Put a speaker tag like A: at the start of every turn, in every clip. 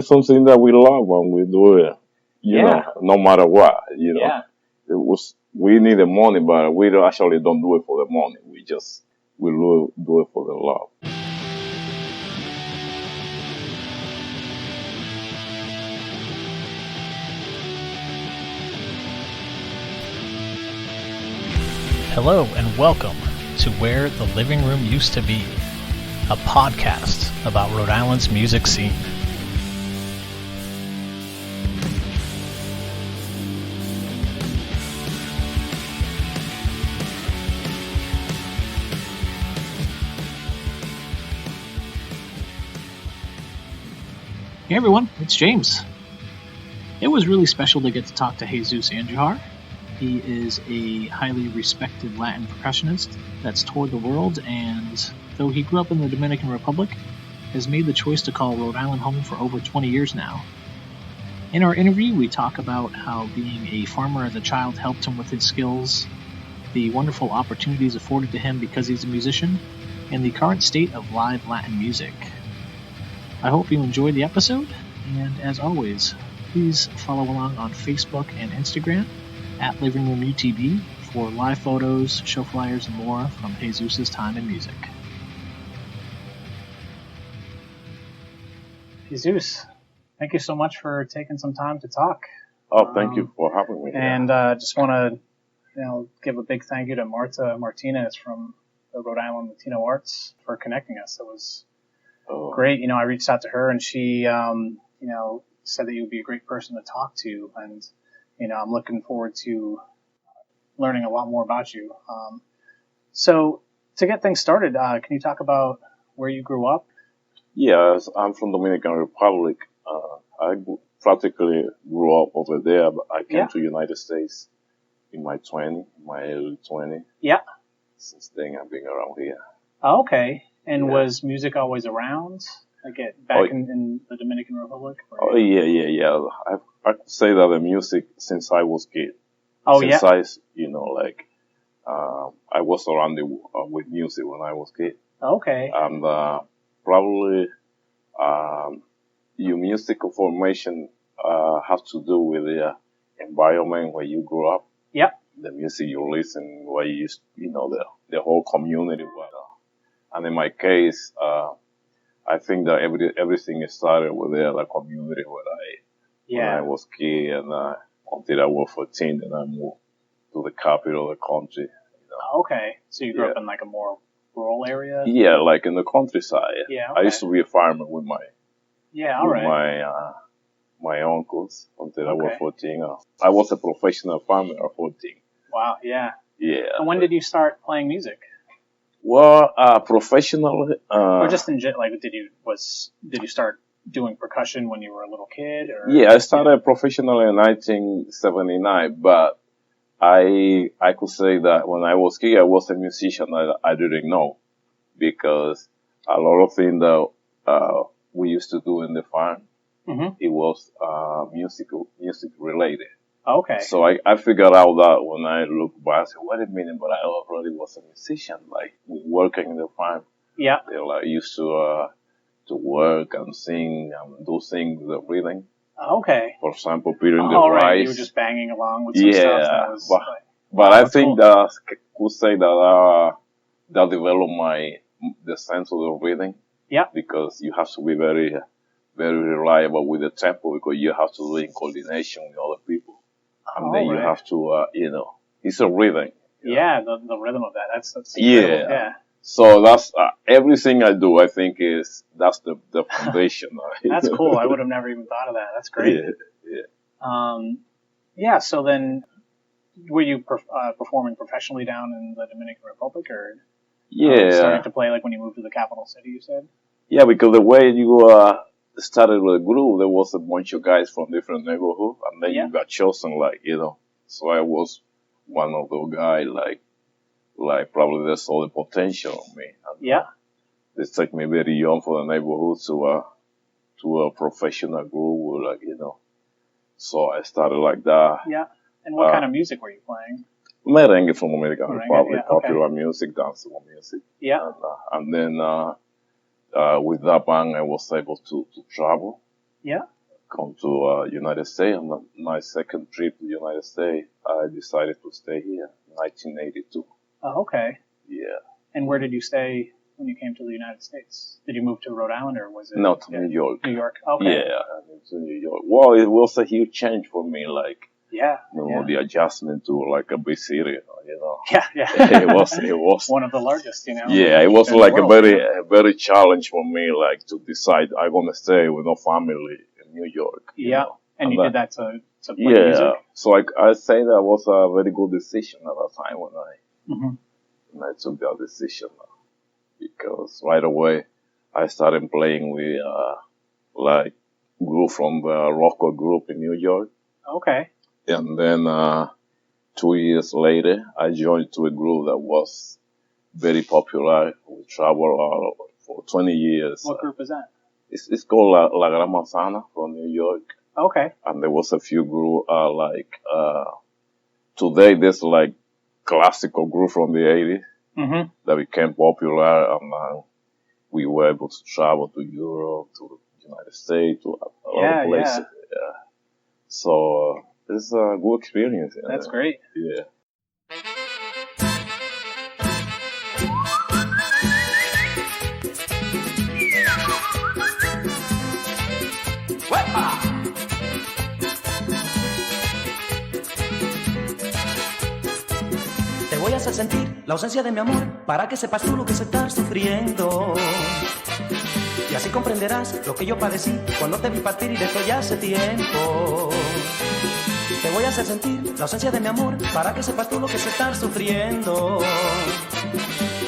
A: It's something that we love when we do it, no matter what,
B: Yeah.
A: We need the money, but we don't do it for the money. We do it for the love.
C: Hello and welcome to Where the Living Room Used to Be, a podcast about Rhode Island's music scene.
B: Hey everyone, it's James. It was really special to get to talk to Jesús Andujar. He is a highly respected Latin percussionist that's toured the world, and though he grew up in the Dominican Republic, has made the choice to call Rhode Island home for over 20 years now. In our interview, we talk about how being a farmer as a child helped him with his skills, the wonderful opportunities afforded to him because he's a musician, and the current state of live Latin music. I hope you enjoyed the episode, and as always, please follow along on Facebook and Instagram at Living Room UTB for live photos, show flyers, and more from Jesús's time in music. Jesús, thank you so much for taking some time to talk.
A: Oh, thank you for having me.
B: And just want to, give a big thank you to Marta Martinez from the Rhode Island Latino Arts for connecting us. It was great. I reached out to her, and she, said that you would be a great person to talk to, and I'm looking forward to learning a lot more about you. So to get things started, can you talk about where you grew up?
A: Yes, I'm from Dominican Republic. I practically grew up over there, but I came to the United States in my early 20s.
B: Yeah.
A: Since then, I've been around here.
B: Oh, okay. And was music always around? Back in the Dominican Republic?
A: Yeah. I could say that the music since I was kid.
B: Oh,
A: since I was around with music when I was kid.
B: Okay.
A: And probably your musical formation has to do with the environment where you grew up.
B: Yeah.
A: The music you listen, where you the whole community. And in my case, I think that everything started with the community when I was kid, and until I was 14, and I moved to the capital of the country.
B: Okay, so you grew up in like a more rural area?
A: Yeah, like in the countryside.
B: Yeah, okay.
A: I used to be a farmer with my my uncles until I was 14. I was a professional farmer at 14.
B: Wow, yeah.
A: Yeah.
B: And when did you start playing music?
A: Well, professionally,
B: or just in did you start doing percussion when you were a little kid? Or?
A: Yeah, I started professionally in 1979, but I could say that when I was kid, I was a musician. I didn't know, because a lot of things that we used to do in the farm, it was music related.
B: Okay.
A: So I figured out that when I look back, I said, wait a minute, but I already was a musician, like working in the farm.
B: Yeah.
A: They used to work and sing and do things with the rhythm.
B: Okay.
A: For example, peeling the
B: rice.
A: Right.
B: You were just banging along with some stuff.
A: But I think that I could say that developed the sense of the rhythm.
B: Yeah.
A: Because you have to be very, very reliable with the tempo, because you have to do it in coordination with other people. And then you have to, it's a rhythm.
B: Yeah, the rhythm of that. That's
A: incredible. Yeah. So that's everything I do. I think that's the foundation.
B: That's cool. I would have never even thought of that. That's great.
A: Yeah.
B: So then, were you performing professionally down in the Dominican Republic, or starting to play when you moved to the capital city? You said. Yeah, because the way you started with a group, there was a bunch of guys from different neighborhoods, and then you got chosen, So I was one of those guys, probably they saw the potential in me. And, they took me very young for the neighborhood to a professional group, So I started like that. Yeah. And what kind of music were you playing?
A: Merengue from Dominican Republic, popular music, dancehall music.
B: Yeah.
A: And then with that band, I was able to travel
B: Yeah.
A: Come to United States. On my second trip to the United States, I decided to stay here in 1982.
B: Oh, okay.
A: Yeah.
B: And where did you stay when you came to the United States? Did you move to Rhode Island or was it?
A: No, to New York.
B: New York. Okay.
A: Yeah, I moved to New York. Well, it was a huge change for me, like,
B: Yeah.
A: the adjustment to like a big city,
B: Yeah.
A: it was.
B: One of the largest,
A: Yeah, it was
B: in the
A: like
B: world,
A: a very challenge for me, like to decide I'm gonna stay with no family in New York.
B: Yeah. And you did that to play
A: yeah.
B: music?
A: So I say that was a very good decision at that time
B: Mm-hmm.
A: when I took that decision, because right away I started playing with like group from the rocker group in New York.
B: Okay.
A: And then 2 years later, I joined to a group that was very popular. We traveled for 20 years.
B: What group is that?
A: It's called La Gran Manzana from New York.
B: Okay.
A: And there was a few group today there's like classical group from the 80s that became popular, and we were able to travel to Europe, to the United States, to a lot of places. Yeah. So it's a good experience.
B: That's great.
A: Yeah.
D: Te voy a hacer sentir la ausencia de mi amor para que sepas tú lo que se está sufriendo. Y así comprenderás lo que yo padecí cuando te vi partir y de esto ya hace tiempo. Te voy a hacer sentir la ausencia de mi amor para que sepas tú lo que se está sufriendo.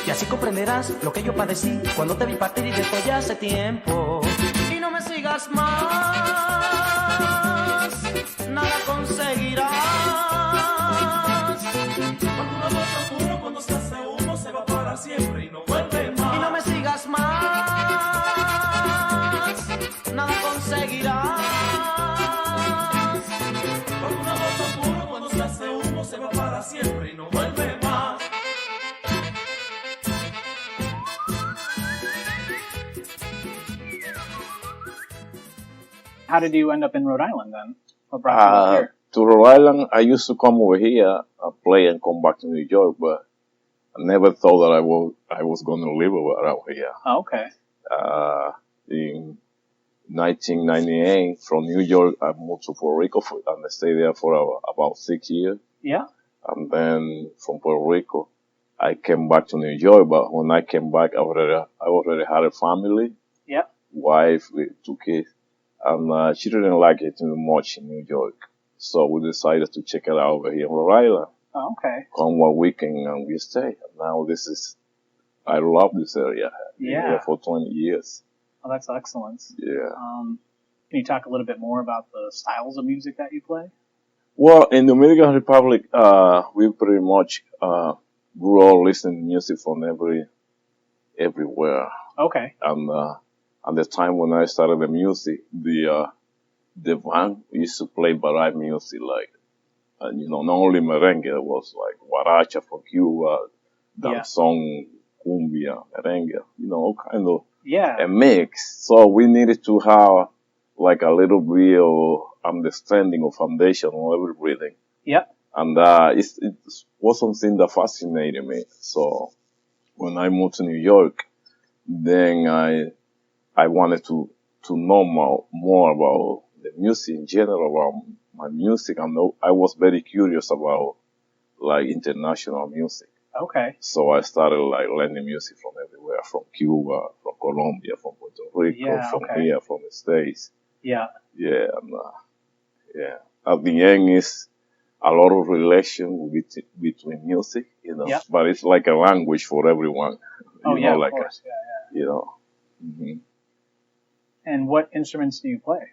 D: Y así comprenderás lo que yo padecí cuando te vi partir y de esto ya hace tiempo. Y no me sigas más, nada conseguirás. Cuando un amor tan puro, cuando se hace uno, se va para siempre y no vuelve más. Y no me sigas más, nada conseguirás. Cuando un amor tan puro, cuando se hace uno, se va para siempre y no vuelve más.
B: How did you end up in Rhode Island then? What brought you up here?
A: To Rhode Island, I used to come over here, play and come back to New York, but I never thought that I was going to live around here.
B: Oh, okay.
A: In 1998, from New York, I moved to Puerto Rico and I stayed there for about 6 years.
B: Yeah.
A: And then from Puerto Rico, I came back to New York, but when I came back, I already had a family.
B: Yeah.
A: Wife with 2 kids. And she didn't like it too much in New York. So we decided to check it out over here in Rhode Island.
B: Oh, okay.
A: Come one weekend and we stay. And now I love this area. I've been here for 20 years.
B: Oh, that's excellent.
A: Yeah.
B: Can you talk a little bit more about the styles of music that you play?
A: Well, in the Dominican Republic, we pretty much grew up listening to music from everywhere.
B: Okay.
A: And at the time when I started the music, the band used to play variety music, like, not only merengue, it was like guaracha from Cuba, danzón, cumbia, merengue, all kind of a mix. So we needed to have like a little bit of understanding of foundation on every rhythm.
B: Yeah.
A: And it was something that fascinated me. So when I moved to New York, then I wanted to know more about the music in general, about my music. And I was very curious about like international music.
B: Okay.
A: So I started like learning music from everywhere, from Cuba, from Colombia, from Puerto Rico, from here, from the States.
B: Yeah.
A: Yeah. And, at the end is a lot of relation between music, but it's like a language for everyone.
B: Of course.
A: Mm-hmm.
B: And what instruments do you play?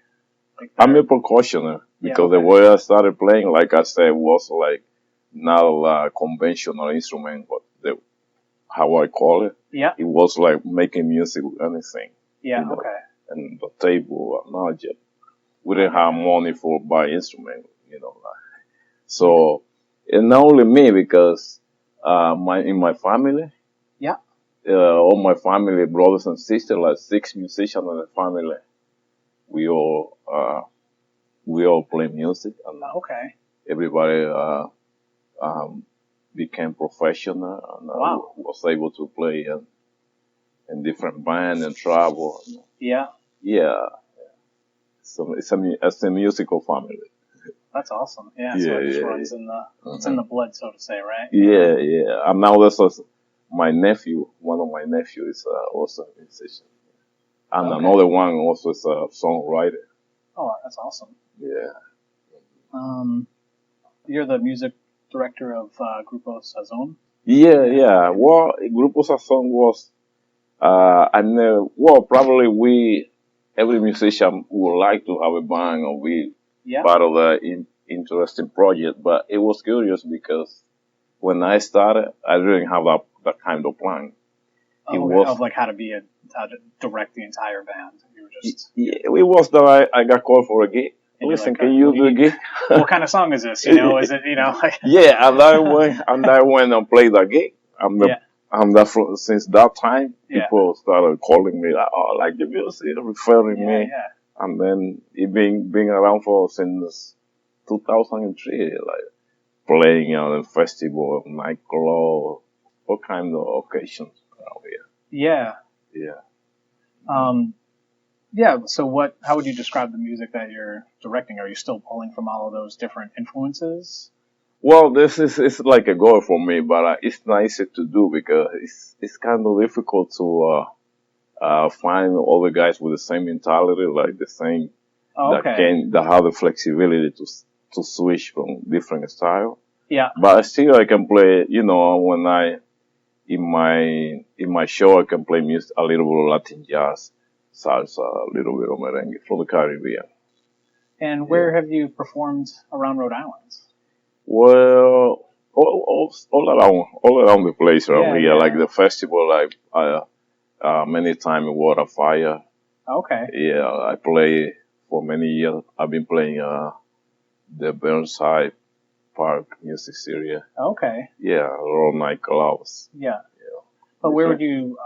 B: Like
A: I'm a percussionist because the way I started playing, like I said, was like not a conventional instrument, but how I call it.
B: Yeah.
A: It was like making music with anything.
B: Yeah. Okay.
A: And the table, not yet. We didn't have money for buy instrument, So, and not only me, because in my family, all my family, brothers and sisters, like 6 musicians in the family. we all play music, and
B: Okay.
A: everybody became professional, and
B: Wow.
A: was able to play in different bands and travel.
B: Yeah.
A: Yeah, so it's a musical family.
B: That's awesome. Yeah. So
A: Yeah,
B: it just
A: yeah,
B: runs in the it's in the blood, so to say, right?
A: Yeah. And now my nephew. One of my nephews is also a musician, and
B: Okay.
A: another one also is a songwriter.
B: Oh, that's awesome.
A: Yeah.
B: You're the music director of Grupo Sazón.
A: Yeah. Well, Grupo Sazón was, probably every musician would like to have a band or be
B: Yeah.
A: part of the interesting project, but it was curious because when I started, I didn't have that kind of plan.
B: Of like how to direct the entire band. You were just.
A: It was that I got called for a gig. Listen, can you do a gig?
B: What kind of song is this? You know, is it like?
A: Yeah, and I went and played that gig. Since that time, people started calling me like, "Oh, I like the music," referring me.
B: Yeah.
A: And then it being around since 2003, like playing on a festival, nightclub, all kind of occasions around here.
B: Yeah.
A: Yeah.
B: Yeah. So how would you describe the music that you're directing? Are you still pulling from all of those different influences?
A: Well, it's like a goal for me, but it's nice to do because it's kind of difficult to find all the guys with the same mentality, like the same that have the flexibility to switch from different style.
B: Yeah.
A: But still, I can play. When in my show, I can play music, a little bit of Latin jazz, salsa, a little bit of merengue for the Caribbean.
B: And where have you performed around Rhode Island?
A: Well, all around the place around here, like the festival, like many times in Waterfire.
B: Okay.
A: Yeah, I play for many years. I've been playing the Burnside Park music area.
B: Okay.
A: Yeah, all nightclubs.
B: Yeah. But where would you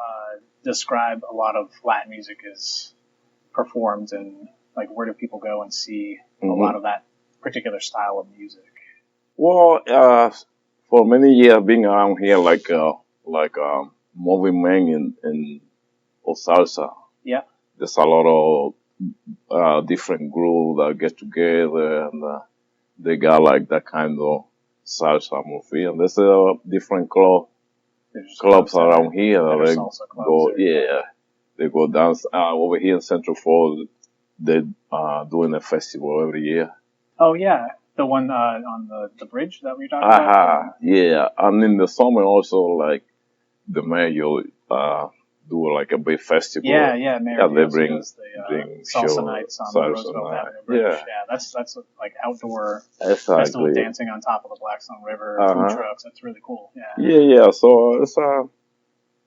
B: describe a lot of Latin music is performed, and like where do people go and see a lot of that particular style of music?
A: Well, for many years being around here, like moving men in salsa.
B: Yeah.
A: There's a lot of different groups that get together, and they got like that kind of salsa movie. And there's different clubs around here that they go. They go dance over here in Central Falls. They're doing a festival every year.
B: Oh yeah. The one on the bridge that we talked about?
A: Yeah. And in the summer also, like, the mayor do like a big festival.
B: Yeah, mayor.
A: They bring
B: Salsa nights on the Roosevelt Avenue Bridge. Yeah, that's like outdoor festival dancing on top of the Blackstone River, food trucks. That's really cool.
A: Yeah. So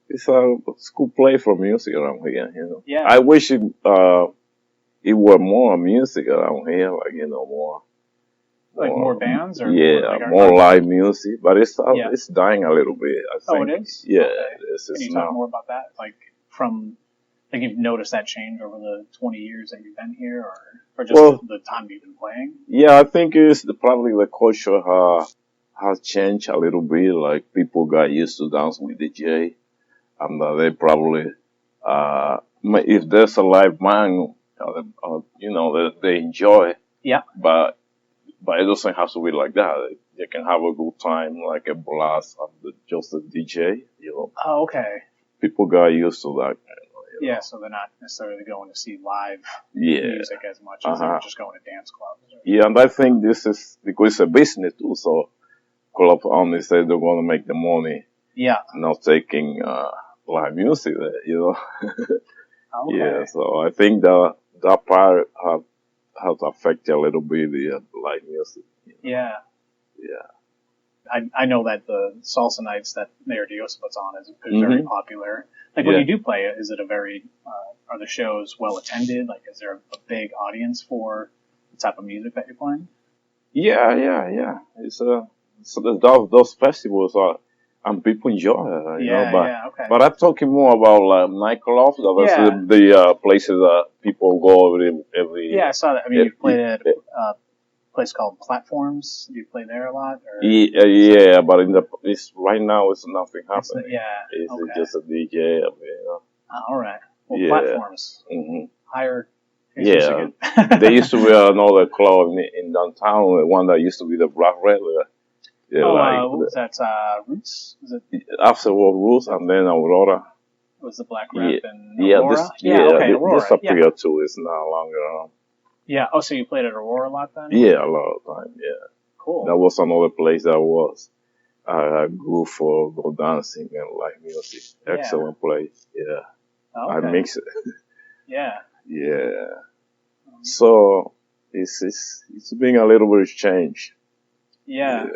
A: it's a cool play for music around here,
B: Yeah.
A: I wish it were more music around here, like, more.
B: Like more bands? Or
A: more live music, but it's dying a little bit, I think.
B: Oh, it is?
A: Yeah,
B: okay.
A: it is.
B: Can you talk more about that? Like you've noticed that change over the 20 years that you've been here, or just the time you've been playing?
A: Yeah, I think it's probably the culture has changed a little bit. Like, people got used to dance with DJ, and they probably, if there's a live band, they enjoy.
B: Yeah.
A: But it doesn't have to be like that. You can have a good time, like a blast, and just a DJ,
B: Oh, okay.
A: People got used to that.
B: Yeah, so they're not necessarily going to see live music as much as they're just going to dance clubs.
A: Yeah, and I think this is because it's a business too, so club owners say they're going to make the money.
B: Yeah.
A: Not taking live music,
B: Okay.
A: Yeah, so I think that part has affected a little bit the live music.
B: Yeah.
A: Yeah.
B: I know that the salsa nights that Mayor Dios puts on is very popular. Like, when you do play it, is it are the shows well attended? Like, is there a big audience for the type of music that you're playing?
A: Yeah. It's so those festivals and people enjoy it, you know.
B: Okay.
A: But I'm talking more about like nightclubs. That's the places that people go every.
B: Yeah, I saw that. I mean, you played at a place called Platforms. Do you play there a lot? Or?
A: Yeah, but right now it's nothing happening. It's just a DJ. I mean, you know.
B: All right. Well, Platforms. Higher.
A: Yeah, there used to be another club in downtown, one that used to be the Black Red.
B: What was that? Roots? Was it?
A: Afterward Roots, and then Aurora.
B: Was the Black Red and Aurora? Aurora.
A: This up here too is no longer around.
B: Yeah. Oh, so you played at Aurora a lot then?
A: Yeah, a lot of time. Yeah.
B: Cool.
A: That was another place that was good for go dancing and live music. Excellent place. Yeah. I mix it.
B: Yeah.
A: Yeah. So it's been a little bit of change.
B: Yeah.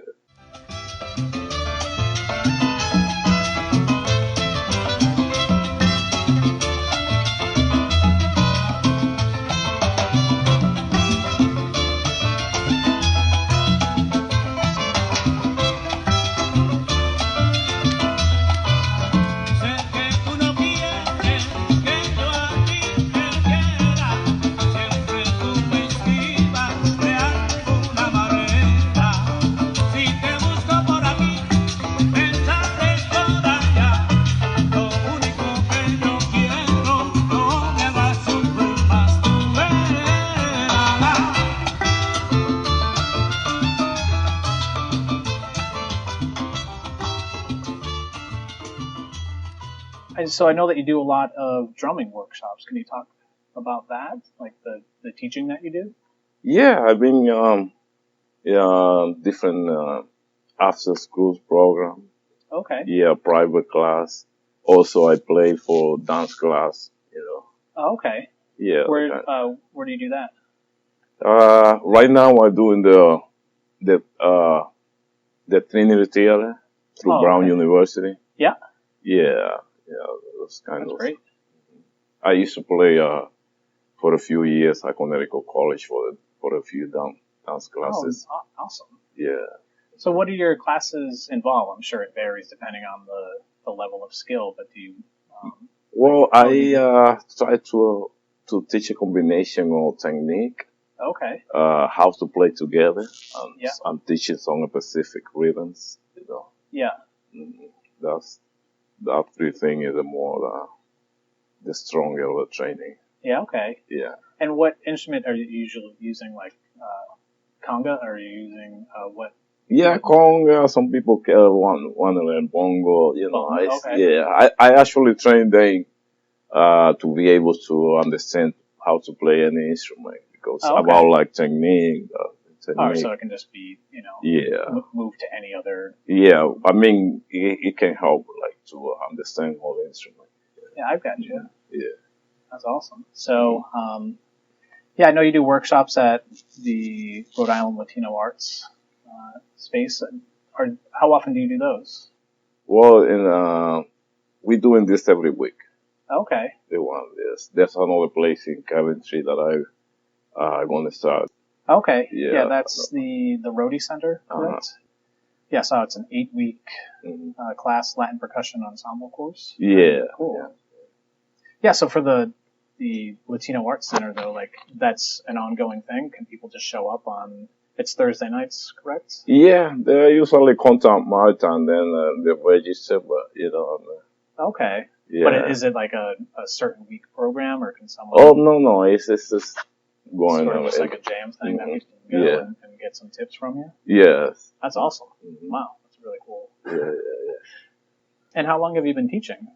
B: So I know that you do a lot of drumming workshops. Can you talk about that, like the teaching that you do?
A: Yeah, I've been different after school program.
B: Okay.
A: Yeah, private class. Also, I play for dance class. You know.
B: Oh, okay.
A: Yeah.
B: Where do you do that?
A: Right now I'm doing the Trinity Theater through Brown University.
B: Yeah.
A: Yeah. That's
B: great.
A: I used to play for a few years at Connecticut College for a few dance classes.
B: Oh, awesome.
A: Yeah.
B: So what do your classes involve? I'm sure it varies depending on the level of skill, but do you...
A: I try to teach a combination of technique.
B: Okay.
A: How to play together. I'm teaching some specific rhythms, you know.
B: Yeah.
A: That three thing is the stronger the training.
B: Yeah, okay.
A: Yeah.
B: And what instrument are you usually using, like conga? Or are you using what?
A: Yeah, conga. Some people want to learn bongo. You know, I actually train them to be able to understand how to play any instrument because about like technique.
B: So it can just be, you know, move to any other.
A: Yeah, I mean, it can help like to understand all the instrument.
B: Yeah, I've got you.
A: Yeah.
B: That's awesome. So, I know you do workshops at the Rhode Island Latino Arts space. How often do you do those?
A: Well, we're doing this every week.
B: Okay.
A: There's another place in Coventry that I'm going to start.
B: Okay. Yeah, that's the Rhode Center, correct? Yeah, so it's an 8-week class Latin percussion ensemble course.
A: Yeah.
B: Cool. Yeah, so for the Latino Art Center, though, like, that's an ongoing thing? Can people just show up on... It's Thursday nights, correct?
A: Yeah, they usually contact Marta and then they register, but, you know...
B: Okay.
A: Yeah.
B: But is it like a certain week program, or can someone...
A: Oh, no, it's just going
B: on. Sort of like a jam thing that we can go and get some tips from you?
A: Yes.
B: That's awesome. Wow, that's really cool.
A: Yeah.
B: And how long have you been teaching?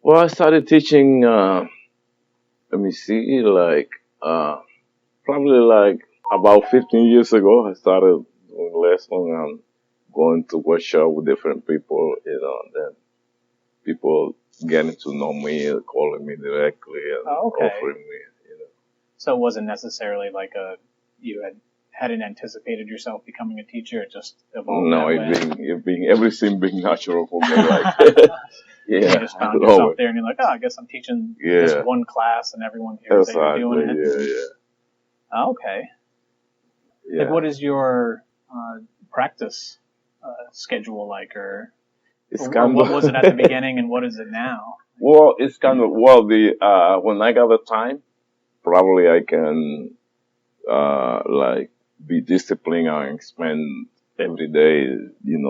A: Well, I started teaching, let me see, probably like about 15 years ago. I started doing lessons and going to workshop with different people, you know, and then people getting to know me, calling me directly and offering me, you know.
B: So it wasn't necessarily like you hadn't anticipated yourself becoming a teacher, it just evolved?
A: No, everything being natural for me, like...
B: Yeah, you just found yourself there, and you're like, I guess I'm teaching this one class, and everyone here is doing it.
A: Yeah.
B: Okay. Yeah. Like, what is your practice schedule like, or
A: It's
B: or
A: kind
B: what
A: of
B: was it at the beginning and what is it now?
A: well, it's kind of when I got the time, probably I can like be disciplined and spend every day,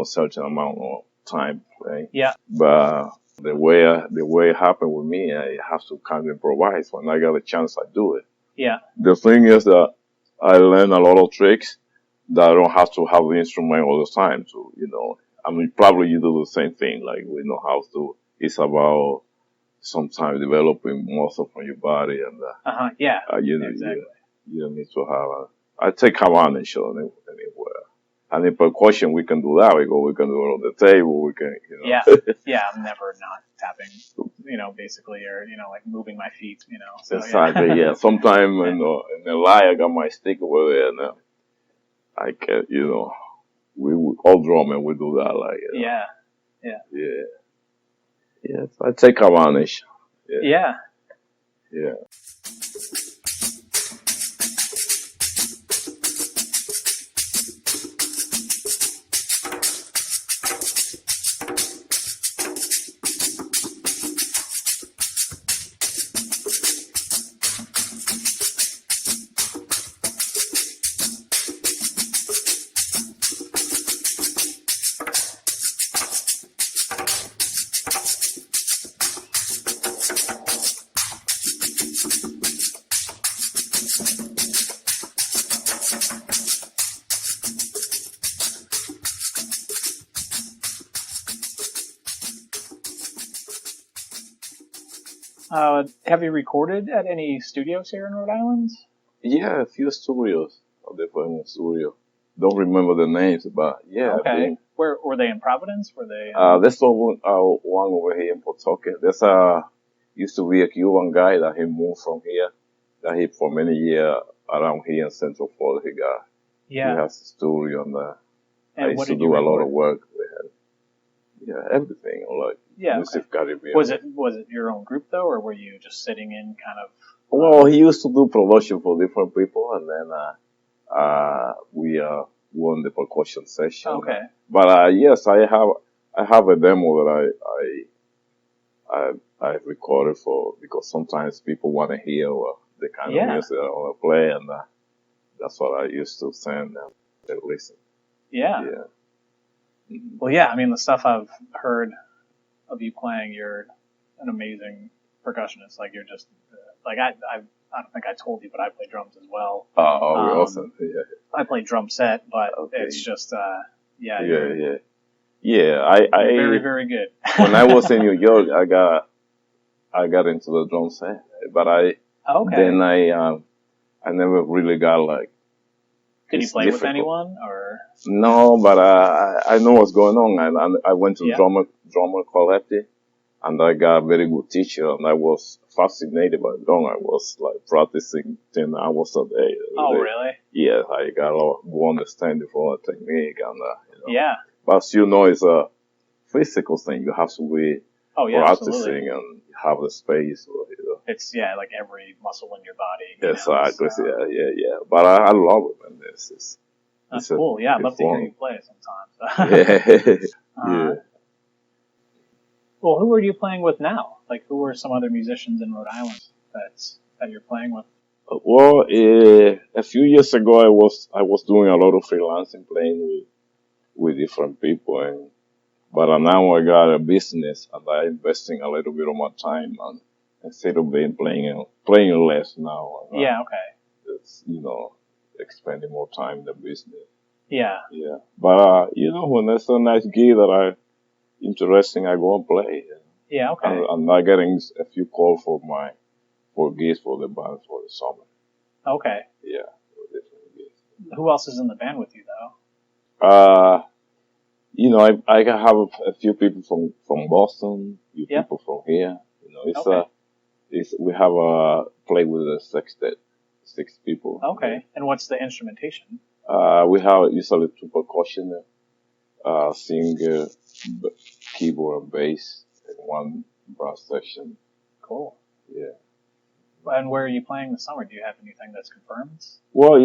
A: certain amount of time playing.
B: Yeah.
A: But the way it happened with me, I have to kind of improvise. When I got a chance, I do it.
B: Yeah.
A: The thing is that I learn a lot of tricks that I don't have to have the instrument all the time. So, I mean, probably you do the same thing. Like we know how to. It's about sometimes developing muscle from your body, and
B: Yeah.
A: Exactly. You don't need to have. I take advantage of anywhere. And in percussion, we can do that. We can do it on the table. We can,
B: Yeah. Yeah. I'm never not tapping, basically, or, like moving my feet, So,
A: exactly. Yeah. Sometimes in the lie, I got my stick over there, and I can, we all drum and we do that. Like,
B: Yeah.
A: Yeah. Yes. I take advantage.
B: Yeah.
A: Yeah.
B: Have you recorded at any studios here in Rhode Island?
A: Yeah, a few studios. Different studio. Don't remember the names, but yeah.
B: Okay. Where were they in Providence? Were they?
A: There's one over here in Pawtucket. There's used to be a Cuban guy that he moved from here. That he for many years around here in Central Florida. He has a studio and I used to do a lot of work with him. Yeah, everything like music Caribbean.
B: Was it your own group though, or were you just sitting in kind of?
A: Well, he used to do production for different people, and then we won the percussion session.
B: Okay.
A: But yes, I have a demo that I recorded for, because sometimes people want to hear the kind of music that I want to play, and that's what I used to send them to listen.
B: Yeah.
A: Mm-hmm.
B: Well, yeah. I mean, the stuff I've heard of you playing, you're an amazing percussionist. Like you're just like I don't think I told you, but I play drums as well.
A: Oh, awesome! Yeah.
B: I play drum set, but it's just
A: Yeah.
B: You're very, very good.
A: When I was in New York, I got into the drum set, but then I never really got like.
B: Did you play with anyone or?
A: No, but I know what's going on, and I went to drummer collective, and I got a very good teacher, and I was fascinated by drum. I was like practicing 10 hours a day.
B: Oh, really?
A: Yeah, I got a lot of understanding for the technique, and
B: Yeah.
A: But as you know, it's a physical thing. You have to be practicing
B: absolutely.
A: and have the space.
B: It's like every muscle in your body.
A: Exactly. Yeah. But I love it, man.
B: That's cool. Yeah, I'd love to hear you play sometimes.
A: Yeah.
B: Well, who are you playing with now? Like, who are some other musicians in Rhode Island that you're playing with?
A: Well, a few years ago, I was doing a lot of freelancing, playing with different people, but now I got a business, and I'm investing a little bit of my time, and instead of playing less now.
B: Yeah. Okay.
A: It's expending more time in the business.
B: Yeah.
A: Yeah. But when there's a nice gig that interesting, I go and play.
B: Yeah. Okay.
A: I'm not getting a few calls for gigs for the band for the summer.
B: Okay.
A: Yeah.
B: Who else is in the band with you though?
A: I can have a few people from Boston, people from here. We have a play with a sextet, 6 people.
B: Okay. And what's the instrumentation?
A: We have usually 2 percussion, singer, keyboard and bass, and 1 brass section.
B: Cool.
A: Yeah.
B: And where are you playing this summer? Do you have anything that's confirmed?
A: Well,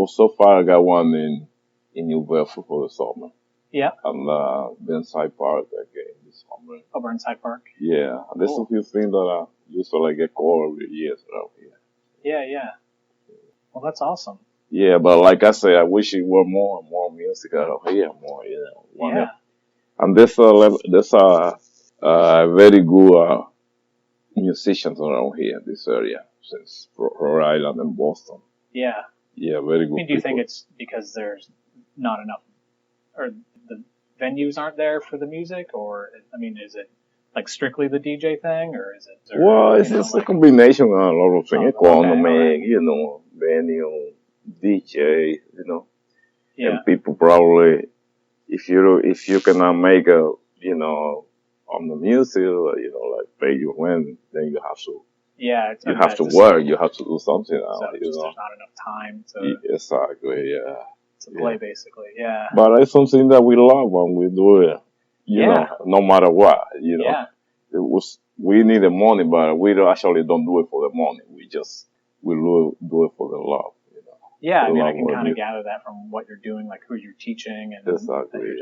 A: so far I got one in in New Bedford for the summer.
B: Yeah.
A: And Burnside Park again this summer.
B: Oh, Burnside Park.
A: Yeah, and there's a few things that I used to get called every year around here.
B: Yeah. Well, that's awesome.
A: Yeah, but like I say, I wish it were more and more music out of here, more,
B: Yeah.
A: And there's very good musicians around here in this area, since Rhode Island and Boston.
B: Yeah.
A: Yeah, very good.
B: I mean, do you think it's because there's not enough, or the venues aren't there for the music, or I mean, is it like strictly the DJ thing, or is it?
A: Well, it's just a combination of a lot of things. Economy, venue, DJ,
B: Yeah.
A: and people probably, if you cannot make on the music, like pay your rent, then you have to.
B: Yeah.
A: You have to work. You have to do something now.
B: So there's not enough time to
A: Exactly. Yeah.
B: to play, basically. Yeah.
A: But it's something that we love when we do it. You know, no matter what.
B: Yeah.
A: We need the money, but we don't do it for the money. We do it for the love.
B: Yeah, I mean, I can kind of gather that from what you're doing, like who you're teaching, and
A: exactly.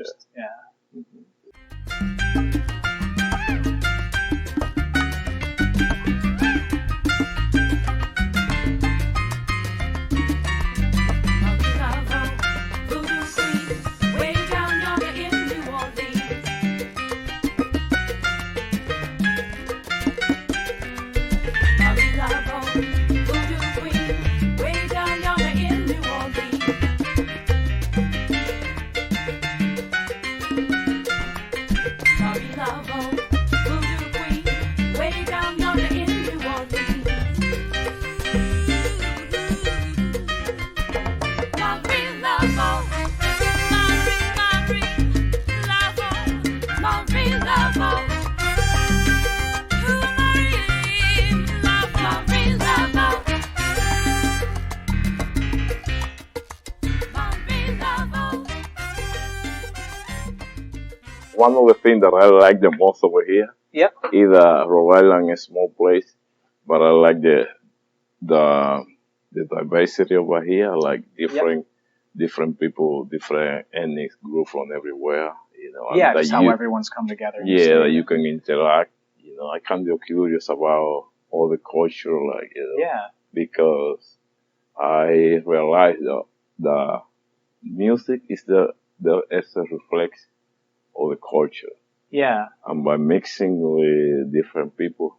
A: One of the things that I like the most over here is Rhode Island is a small place, but I like the diversity over here, like different people, different ethnic groups from everywhere.
B: Just how everyone's come together.
A: That you can interact. I can be curious about all the culture, because I realize that the music is the essence reflects of the culture.
B: Yeah.
A: And by mixing with different people,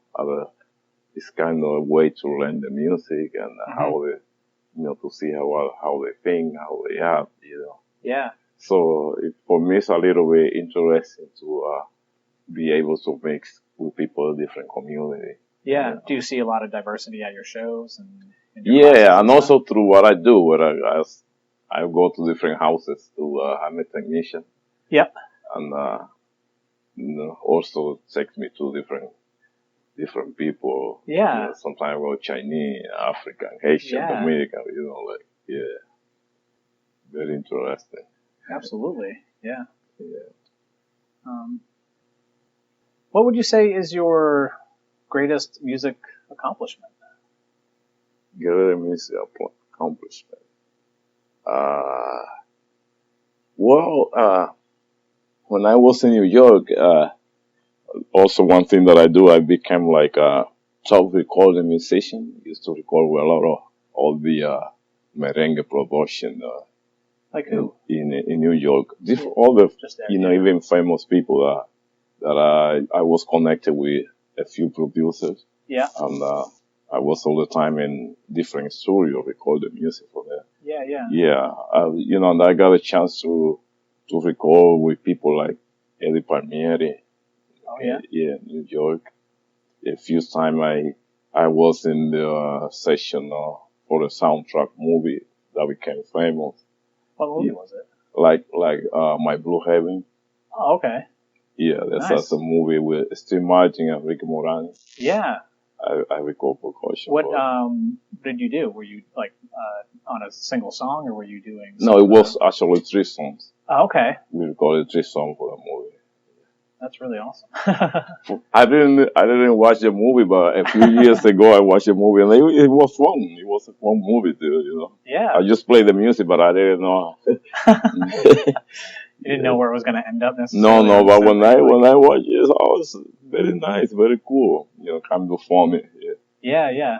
A: it's kind of a way to learn the music and how they, to see how they think, how they act,
B: Yeah.
A: So for me, it's a little bit interesting to be able to mix with people in different communities.
B: Yeah. Do you see a lot of diversity at your shows?
A: And also through what I do, where I go to different houses I'm a technician.
B: Yep.
A: And also takes me to different people.
B: Yeah.
A: Sometimes I go Chinese, African, Haitian, Dominican. Very interesting.
B: Absolutely. Yeah. What would you say is your greatest music accomplishment?
A: Greatest music accomplishment. When I was in New York, also one thing that I do, I became like a top recording musician. Used to record with a lot of all the merengue production.
B: Like who?
A: In New York, all the even famous people that I was connected with a few producers.
B: Yeah.
A: And I was all the time in different studios recording music for them.
B: Yeah.
A: And I got a chance to record with people like Eddie Palmieri.
B: Oh yeah.
A: Yeah, New York. A few times I was in the session for the soundtrack movie that became famous.
B: What movie was it?
A: Like My Blue Heaven.
B: Oh, okay.
A: Yeah, that's a movie with Steve Martin and Ricky Moranis.
B: Yeah.
A: I record percussion.
B: What did you do? Were you like on a single song, or were you doing?
A: No, it was actually 3 songs.
B: Oh, okay.
A: We recorded 3 songs for the movie.
B: That's really awesome.
A: I didn't watch the movie, but a few years ago I watched the movie, and it was fun. It was a fun movie too, you know.
B: Yeah.
A: I just played the music, but I didn't know.
B: You didn't know where it was going to end up necessarily.
A: No, but when I watched it, it was very nice, very cool. You know, kind of for me.
B: Yeah.
A: Yeah.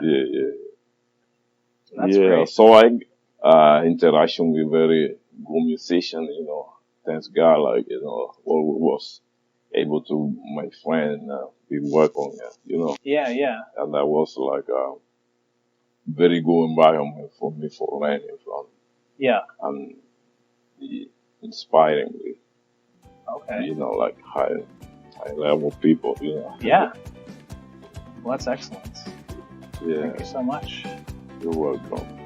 B: That's great.
A: So I interaction with very good musician, you know. Thanks God, like, you know, was able to my friend we work on it, you know.
B: Yeah.
A: And that was like a very good environment for me for learning from.
B: Yeah.
A: And inspiring me.
B: Okay.
A: You know, like high level people, you know.
B: Yeah. Well, that's excellent.
A: Yeah.
B: Thank you so much.
A: You're welcome.